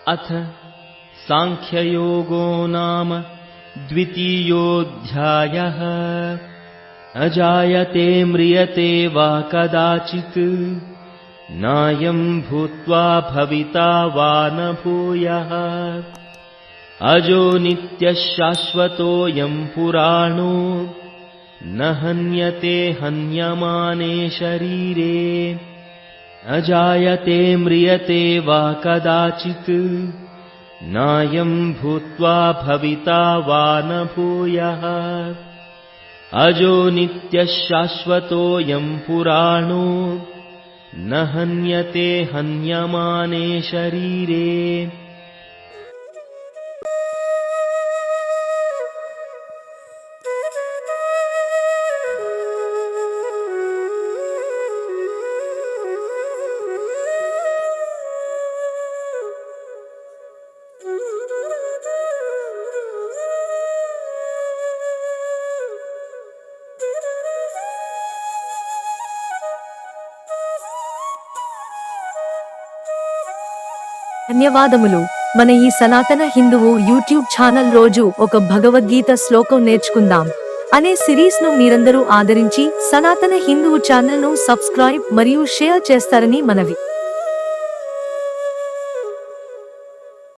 अथ सांख्ययोगो नाम द्वितीयोऽध्यायः। अजायते म्रियते वा कदाचित्, नायं भूत्वा भविता वा न भूयः। अजो नित्यः शाश्वतोऽयं पुराणो, न हन्यते हन्यमाने शरीरे। अजायते म्रियते वा कदाचित्, नायं भूत्वा भविता वा न भूयः। अजो नित्यः शाश्वतोऽयं पुराणो, न हन्यते हन्यमाने शरीरे। ధన్యవాదములు. మన ఈ సనాతన హిందువు యూట్యూబ్ ఛానల్ రోజు ఒక భగవద్గీత శ్లోకం నేర్చుకుందాం అనే సిరీస్ ను మీరందరూ ఆదరించి సనాతన హిందువు ఛానల్ ను సబ్స్క్రైబ్ మరియు షేర్ చేస్తారని మనవి.